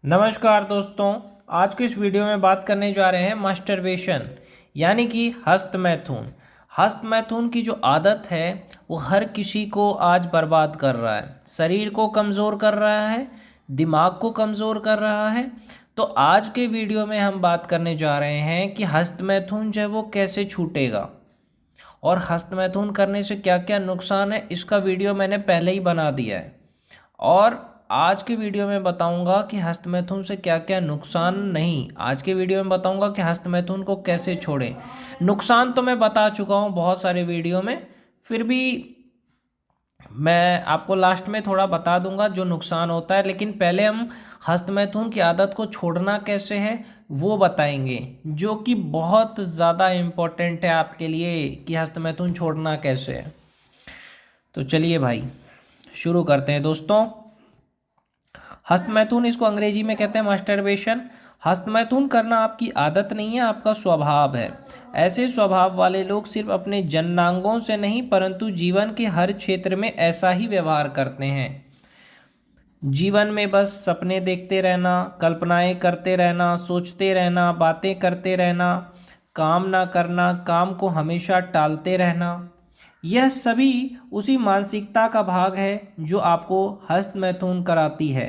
नमस्कार दोस्तों। आज के इस वीडियो में बात करने जा रहे हैं मास्टरबेशन यानी कि हस्तमैथुन। हस्तमैथुन की जो आदत है वो हर किसी को आज बर्बाद कर रहा है, शरीर को कमज़ोर कर रहा है, दिमाग को कमज़ोर कर रहा है। तो आज के वीडियो में हम बात करने जा रहे हैं कि हस्तमैथुन जो है वो कैसे छूटेगा और हस्तमैथुन करने से क्या क्या नुकसान है, इसका वीडियो मैंने पहले ही बना दिया है। और आज के वीडियो में बताऊंगा कि हस्तमैथुन से क्या क्या नुकसान, नहीं, आज के वीडियो में बताऊंगा कि हस्तमैथुन को कैसे छोड़ें। नुकसान तो मैं बता चुका हूं बहुत सारे वीडियो में, फिर भी मैं आपको लास्ट में थोड़ा बता दूंगा जो नुकसान होता है। लेकिन पहले हम हस्तमैथुन की आदत को छोड़ना कैसे है वो बताएंगे, जो कि बहुत ज़्यादा इम्पोर्टेंट है आपके लिए कि हस्तमैथुन छोड़ना कैसे है। तो चलिए भाई शुरू करते हैं दोस्तों। हस्तमैथुन, इसको अंग्रेजी में कहते हैं मास्टरबेशन। हस्तमैथुन करना आपकी आदत नहीं है, आपका स्वभाव है। ऐसे स्वभाव वाले लोग सिर्फ अपने जननांगों से नहीं परंतु जीवन के हर क्षेत्र में ऐसा ही व्यवहार करते हैं। जीवन में बस सपने देखते रहना, कल्पनाएं करते रहना, सोचते रहना, बातें करते रहना, काम ना करना, काम को हमेशा टालते रहना, यह सभी उसी मानसिकता का भाग है जो आपको हस्तमैथुन कराती है।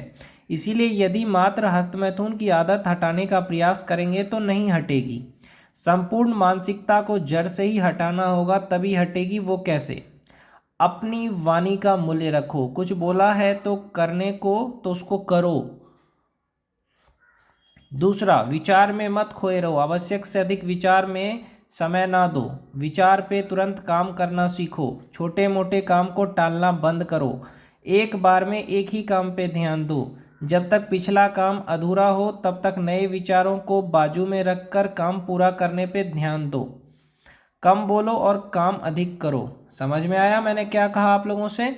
इसीलिए यदि मात्र हस्तमैथुन की आदत हटाने का प्रयास करेंगे तो नहीं हटेगी। संपूर्ण मानसिकता को जड़ से ही हटाना होगा, तभी हटेगी। वो कैसे? अपनी वाणी का मूल्य रखो। कुछ बोला है तो करने को तो उसको करो। दूसरा, विचार में मत खोए रहो। आवश्यक से अधिक विचार में समय ना दो। विचार पे तुरंत काम करना सीखो। छोटे मोटे काम को टालना बंद करो। एक बार में एक ही काम पे ध्यान दो। जब तक पिछला काम अधूरा हो तब तक नए विचारों को बाजू में रखकर काम पूरा करने पे ध्यान दो। कम बोलो और काम अधिक करो। समझ में आया मैंने क्या कहा आप लोगों से?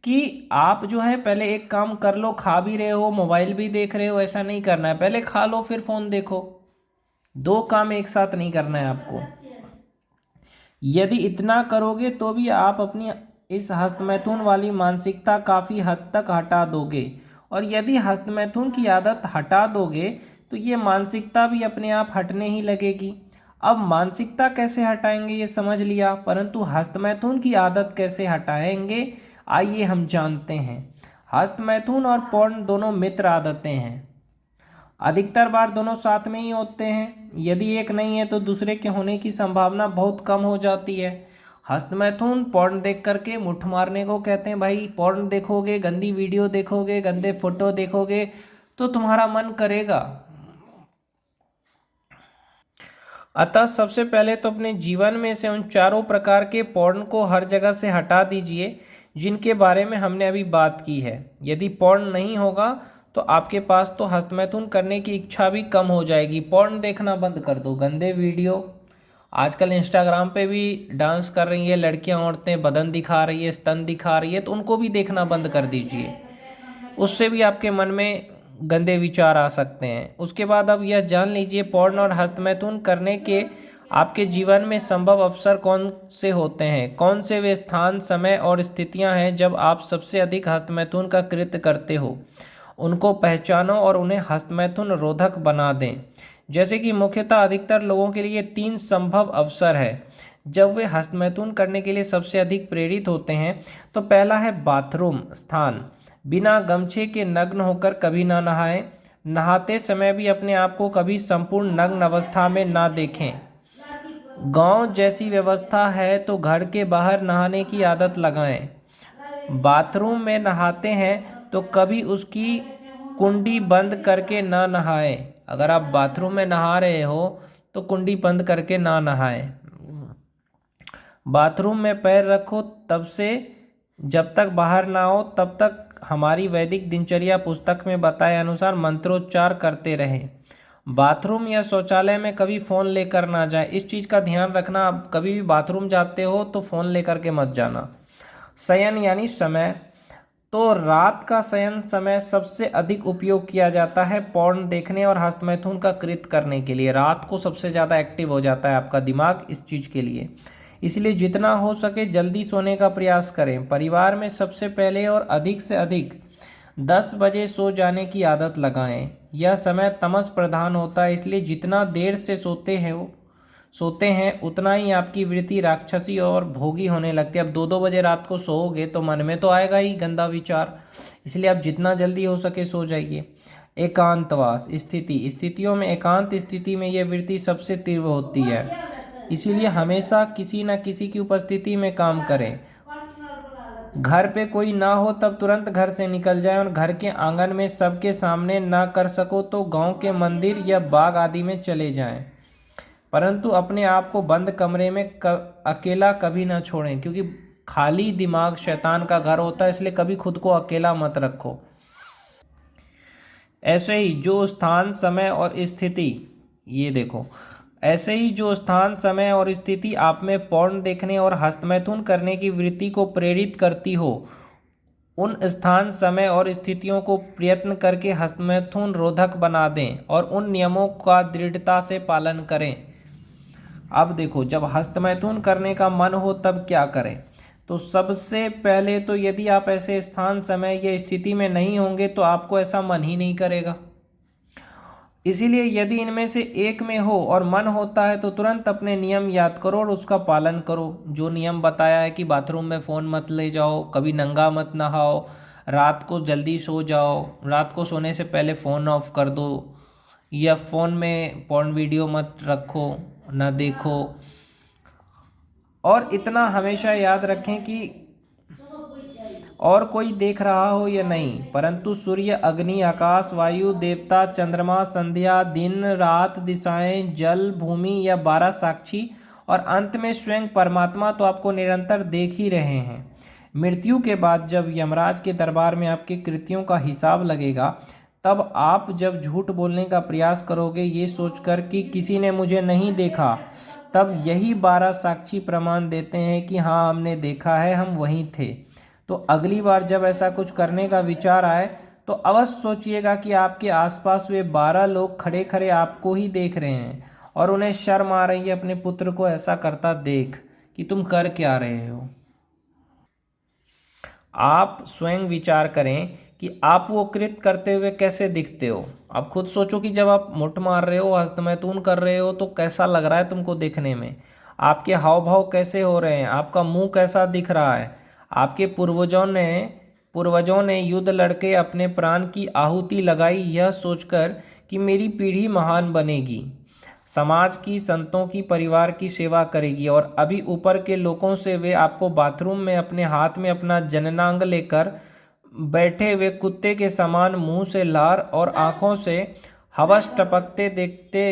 कि आप जो है पहले एक काम कर लो, खा भी रहे हो मोबाइल भी देख रहे हो, ऐसा नहीं करना है। पहले खा लो फिर फ़ोन देखो। दो काम एक साथ नहीं करना है आपको। यदि इतना करोगे तो भी आप अपनी इस हस्तमैथुन वाली मानसिकता काफ़ी हद तक हटा दोगे। और यदि हस्तमैथुन की आदत हटा दोगे तो ये मानसिकता भी अपने आप हटने ही लगेगी। अब मानसिकता कैसे हटाएंगे ये समझ लिया, परंतु हस्तमैथुन की आदत कैसे हटाएंगे आइए हम जानते हैं। हस्तमैथुन और पॉर्न दोनों मित्र आदतें हैं। अधिकतर बार दोनों साथ में ही होते हैं। यदि एक नहीं है तो दूसरे के होने की संभावना बहुत कम हो जाती है। हस्तमैथुन पॉर्न देख करके मुठ मारने को कहते हैं। भाई पॉर्न देखोगे, गंदी वीडियो देखोगे, गंदे फोटो देखोगे तो तुम्हारा मन करेगा। अतः सबसे पहले तो अपने जीवन में से उन चारों प्रकार के पॉर्न को हर जगह से हटा दीजिए जिनके बारे में हमने अभी बात की है। यदि पॉर्न नहीं होगा तो आपके पास तो हस्तमैथुन करने की इच्छा भी कम हो जाएगी। पॉर्न देखना बंद कर दो, गंदे वीडियो। आजकल इंस्टाग्राम पे भी डांस कर रही है लड़कियां, औरतें बदन दिखा रही है, स्तन दिखा रही है, तो उनको भी देखना बंद कर दीजिए। उससे भी आपके मन में गंदे विचार आ सकते हैं। उसके बाद अब यह जान लीजिए पॉर्न और हस्तमैथुन करने के आपके जीवन में संभव अवसर कौन से होते हैं, कौन से वे स्थान, समय और स्थितियां हैं जब आप सबसे अधिक हस्तमैथुन का कृत्य करते हो। उनको पहचानो और उन्हें हस्तमैथुन रोधक बना दें। जैसे कि मुख्यतः अधिकतर लोगों के लिए 3 संभव अवसर है जब वे हस्तमैथुन करने के लिए सबसे अधिक प्रेरित होते हैं। तो पहला है बाथरूम स्थान। बिना गमछे के नग्न होकर कभी ना नहाएं। नहाते समय भी अपने आप को कभी संपूर्ण नग्न अवस्था में ना देखें। गांव जैसी व्यवस्था है तो घर के बाहर नहाने की आदत लगाएं। बाथरूम में नहाते हैं तो कभी उसकी कुंडी बंद करके ना नहाएं। अगर आप बाथरूम में नहा रहे हो तो कुंडी बंद करके ना नहाएं। बाथरूम में पैर रखो तब से जब तक बाहर ना हो तब तक हमारी वैदिक दिनचर्या पुस्तक में बताए अनुसार मंत्रोच्चार करते रहें। बाथरूम या शौचालय में कभी फ़ोन लेकर ना जाए। इस चीज़ का ध्यान रखना, आप कभी भी बाथरूम जाते हो तो फ़ोन लेकर के मत जाना। शयन यानी समय, तो रात का शयन समय सबसे अधिक उपयोग किया जाता है पॉर्न देखने और हस्तमैथुन का कृत्य करने के लिए। रात को सबसे ज़्यादा एक्टिव हो जाता है आपका दिमाग इस चीज़ के लिए। इसलिए जितना हो सके जल्दी सोने का प्रयास करें। परिवार में सबसे पहले और अधिक से अधिक 10 बजे सो जाने की आदत लगाएं। यह समय तमस प्रधान होता है, इसलिए जितना देर से सोते हैं उतना ही आपकी वृत्ति राक्षसी और भोगी होने लगती है। अब 2-2 बजे रात को सोओगे तो मन में तो आएगा ही गंदा विचार, इसलिए आप जितना जल्दी हो सके सो जाइए। एकांतवास स्थितियों में एकांत स्थिति में यह वृत्ति सबसे तीव्र होती है, इसीलिए हमेशा किसी न किसी की उपस्थिति में काम करें। घर पे कोई ना हो तब तुरंत घर से निकल जाए, और घर के आंगन में सबके सामने ना कर सको तो गांव के मंदिर या बाग आदि में चले जाएं, परंतु अपने आप को बंद कमरे में अकेला कभी ना छोड़ें, क्योंकि खाली दिमाग शैतान का घर होता है, इसलिए कभी खुद को अकेला मत रखो। ऐसे ही जो स्थान समय और स्थिति ये देखो ऐसे ही जो स्थान समय और स्थिति आप में पॉर्न देखने और हस्तमैथुन करने की वृत्ति को प्रेरित करती हो, उन स्थान समय और स्थितियों को प्रयत्न करके हस्तमैथुन रोधक बना दें और उन नियमों का दृढ़ता से पालन करें। अब देखो, जब हस्तमैथुन करने का मन हो तब क्या करें? तो सबसे पहले तो यदि आप ऐसे स्थान समय या स्थिति में नहीं होंगे तो आपको ऐसा मन ही नहीं करेगा। इसीलिए यदि इनमें से एक में हो और मन होता है तो तुरंत अपने नियम याद करो और उसका पालन करो। जो नियम बताया है कि बाथरूम में फ़ोन मत ले जाओ, कभी नंगा मत नहाओ, रात को जल्दी सो जाओ, रात को सोने से पहले फ़ोन ऑफ कर दो, या फ़ोन में पॉर्न वीडियो मत रखो, ना देखो। और इतना हमेशा याद रखें कि और कोई देख रहा हो या नहीं, परंतु सूर्य, अग्नि, आकाश, वायु, देवता, चंद्रमा, संध्या, दिन, रात, दिशाएं, जल, भूमि या 12 साक्षी और अंत में स्वयं परमात्मा तो आपको निरंतर देख ही रहे हैं। मृत्यु के बाद जब यमराज के दरबार में आपके कृत्यों का हिसाब लगेगा, तब आप जब झूठ बोलने का प्रयास करोगे ये सोचकर कि किसी ने मुझे नहीं देखा, तब यही 12 साक्षी प्रमाण देते हैं कि हाँ हमने देखा है, हम वहीं थे। तो अगली बार जब ऐसा कुछ करने का विचार आए तो अवश्य सोचिएगा कि आपके आसपास वे 12 लोग खड़े खड़े आपको ही देख रहे हैं और उन्हें शर्म आ रही है अपने पुत्र को ऐसा करता देख कि तुम कर क्या रहे हो। आप स्वयं विचार करें कि आप वो कृत्य करते हुए कैसे दिखते हो। आप खुद सोचो कि जब आप मुठ मार रहे हो, हस्तमैथुन कर रहे हो, तो कैसा लग रहा है तुमको देखने में, आपके हाव भाव कैसे हो रहे हैं, आपका मुंह कैसा दिख रहा है। आपके पूर्वजों ने युद्ध लड़के अपने प्राण की आहुति लगाई यह सोचकर कि मेरी पीढ़ी महान बनेगी, समाज की, संतों की, परिवार की सेवा करेगी, और अभी ऊपर के लोगों से वे आपको बाथरूम में अपने हाथ में अपना जननांग लेकर बैठे हुए कुत्ते के समान मुंह से लार और आंखों से हवस टपकते देखते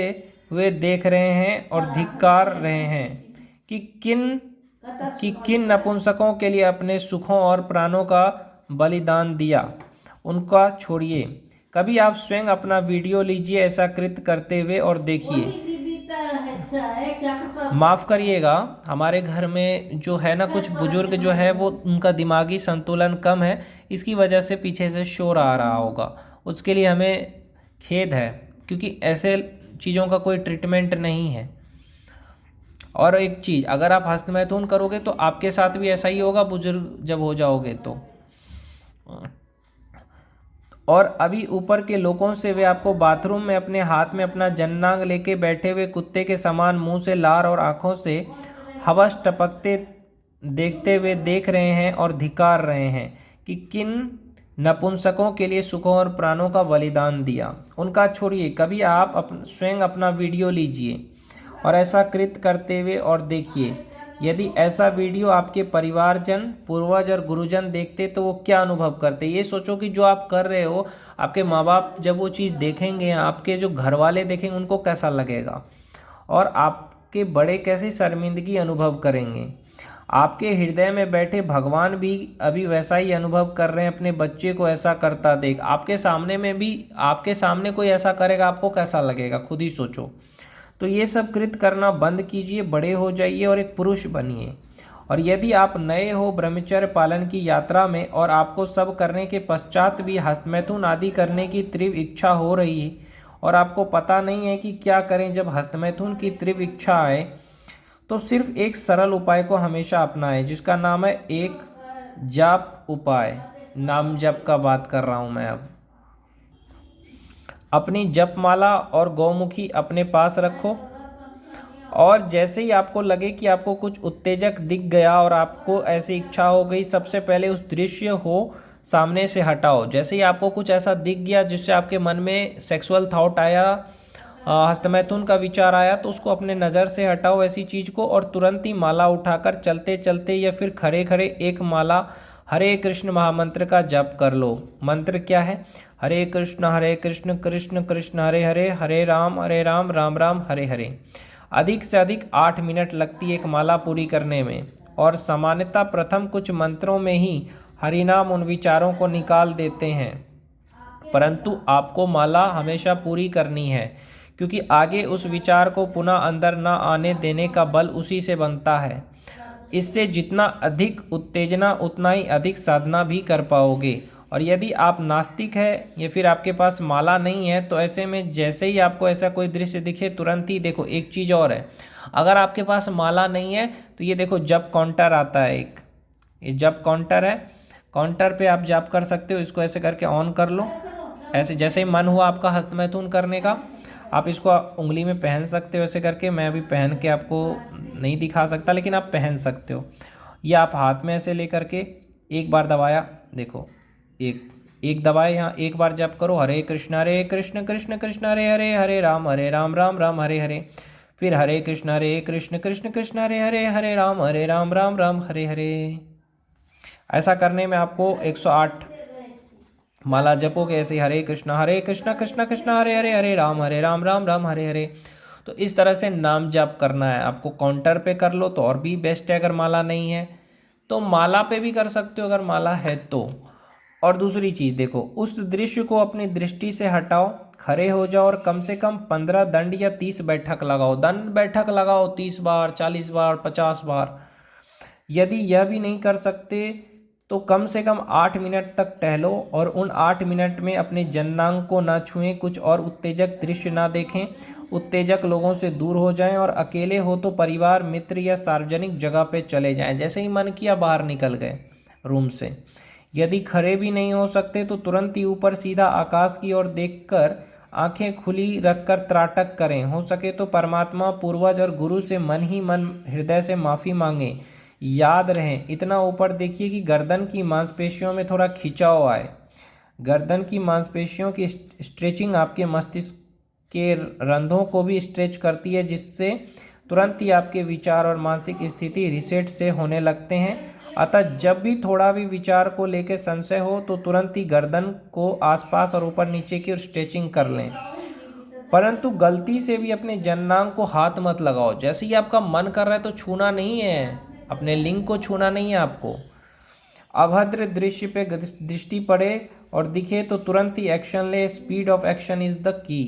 हुए देख रहे हैं और धिक्कार रहे हैं कि किन नपुंसकों के लिए अपने सुखों और प्राणों का बलिदान दिया। उनका छोड़िए, कभी आप स्वयं अपना वीडियो लीजिए ऐसा कृत्य करते हुए और देखिए। माफ़ करिएगा, हमारे घर में जो है ना, कुछ बुजुर्ग जो है वो उनका दिमागी संतुलन कम है, इसकी वजह से पीछे से शोर आ रहा होगा, उसके लिए हमें खेद है, क्योंकि ऐसे चीज़ों का कोई ट्रीटमेंट नहीं है। और एक चीज़, अगर आप हस्तमैथुन करोगे तो आपके साथ भी ऐसा ही होगा बुजुर्ग जब हो जाओगे तो। और अभी ऊपर के लोगों से वे आपको बाथरूम में अपने हाथ में अपना जननांग लेके बैठे हुए कुत्ते के समान मुंह से लार और आंखों से हवस टपकते देखते हुए देख रहे हैं और धिक्कार रहे हैं कि किन नपुंसकों के लिए सुखों और प्राणों का बलिदान दिया। उनका छोड़िए, कभी आप स्वयं अपना वीडियो लीजिए और ऐसा कृत्य करते हुए और देखिए। यदि ऐसा वीडियो आपके परिवारजन, पूर्वज और गुरुजन देखते तो वो क्या अनुभव करते। ये सोचो कि जो आप कर रहे हो, आपके माँ बाप जब वो चीज़ देखेंगे, आपके जो घर वाले देखेंगे, उनको कैसा लगेगा, और आपके बड़े कैसी शर्मिंदगी अनुभव करेंगे। आपके हृदय में बैठे भगवान भी अभी वैसा ही अनुभव कर रहे हैं अपने बच्चे को ऐसा करता देख। आपके सामने कोई ऐसा करेगा, आपको कैसा लगेगा, खुद ही सोचो। तो ये सब कृत्य करना बंद कीजिए, बड़े हो जाइए और एक पुरुष बनिए। और यदि आप नए हो ब्रह्मचर्य पालन की यात्रा में और आपको सब करने के पश्चात भी हस्तमैथुन आदि करने की तीव्र इच्छा हो रही है और आपको पता नहीं है कि क्या करें जब हस्तमैथुन की तीव्र इच्छा आए, तो सिर्फ एक सरल उपाय को हमेशा अपनाएं, जिसका नाम है एक जाप उपाय। नाम जप का बात कर रहा हूँ मैं अब। अपनी जपमाला और गौमुखी अपने पास रखो, और जैसे ही आपको लगे कि आपको कुछ उत्तेजक दिख गया और आपको ऐसी इच्छा हो गई, सबसे पहले उस दृश्य हो सामने से हटाओ। जैसे ही आपको कुछ ऐसा दिख गया जिससे आपके मन में सेक्सुअल थॉट आया, हस्तमैथुन का विचार आया, तो उसको अपने नज़र से हटाओ ऐसी चीज़ को, और तुरंत ही माला उठाकर चलते चलते या फिर खड़े खड़े एक माला हरे कृष्ण महामंत्र का जप कर लो। मंत्र क्या है? हरे कृष्ण कृष्ण कृष्ण हरे हरे, हरे राम राम राम हरे हरे। अधिक से अधिक 8 मिनट लगती है एक माला पूरी करने में, और सामान्यतः प्रथम कुछ मंत्रों में ही हरिनाम उन विचारों को निकाल देते हैं, परंतु आपको माला हमेशा पूरी करनी है, क्योंकि आगे उस विचार को पुनः अंदर न आने देने का बल उसी से बनता है। इससे जितना अधिक उत्तेजना उतना ही अधिक साधना भी कर पाओगे। और यदि आप नास्तिक है या फिर आपके पास माला नहीं है, तो ऐसे में जैसे ही आपको ऐसा कोई दृश्य दिखे तुरंत ही देखो। एक चीज़ और है, अगर आपके पास माला नहीं है तो ये देखो जप काउंटर आता है एक, ये जप काउंटर है, काउंटर पे आप जप कर सकते हो। इसको ऐसे करके ऑन कर लो, ऐसे जैसे ही मन हुआ आपका हस्तमैथुन करने का, आप इसको उंगली में पहन सकते हो ऐसे करके। मैं अभी पहन के आपको नहीं दिखा सकता, लेकिन आप पहन सकते हो। या आप हाथ में ऐसे लेकर के एक बार दबाया, देखो एक एक दबाए, यहाँ एक बार जप करो, हरे कृष्ण कृष्ण कृष्ण हरे हरे, हरे राम राम राम हरे हरे। फिर हरे कृष्ण कृष्ण कृष्ण हरे हरे, हरे राम राम हरे हरे। ऐसा करने में आपको 108 माला जपोगे ऐसे, हरे कृष्ण कृष्ण कृष्ण हरे हरे, हरे राम राम हरे हरे। तो इस तरह से नाम जप करना है आपको। काउंटर पे कर लो तो और भी बेस्ट है, अगर माला नहीं है तो माला पे भी कर सकते हो अगर माला है तो। और दूसरी चीज़ देखो, उस दृश्य को अपनी दृष्टि से हटाओ, खड़े हो जाओ और कम से कम 15 दंड या 30 बैठक लगाओ। दंड बैठक लगाओ 30 बार, 40 बार, 50 बार। यदि यह भी नहीं कर सकते तो कम से कम 8 मिनट तक टहलो, और उन 8 मिनट में अपने जननांग को ना छुएं, कुछ और उत्तेजक दृश्य ना देखें, उत्तेजक लोगों से दूर हो जाएं, और अकेले हो तो परिवार, मित्र या सार्वजनिक जगह पे चले जाएं। जैसे ही मन किया बाहर निकल गए रूम से। यदि खड़े भी नहीं हो सकते तो तुरंत ही ऊपर सीधा आकाश की ओर देखकर आंखें खुली रखकर त्राटक करें। हो सके तो परमात्मा, पूर्वज और गुरु से मन ही मन हृदय से माफ़ी मांगें। याद रहें, इतना ऊपर देखिए कि गर्दन की मांसपेशियों में थोड़ा खिंचाव आए। गर्दन की मांसपेशियों की स्ट्रेचिंग आपके मस्तिष्क के रंध्रों को भी स्ट्रेच करती है, जिससे तुरंत ही आपके विचार और मानसिक स्थिति रिसेट से होने लगते हैं। अतः जब भी थोड़ा भी विचार को लेकर संशय हो तो तुरंत ही गर्दन को आसपास और ऊपर नीचे की ओर स्ट्रेचिंग कर लें, परंतु गलती से भी अपने जननांग को हाथ मत लगाओ। जैसे ही आपका मन कर रहा है तो छूना नहीं है, अपने लिंग को छूना नहीं है आपको। अभद्र दृश्य पे दृष्टि पड़े और दिखे तो तुरंत ही एक्शन ले। Speed of action is the key.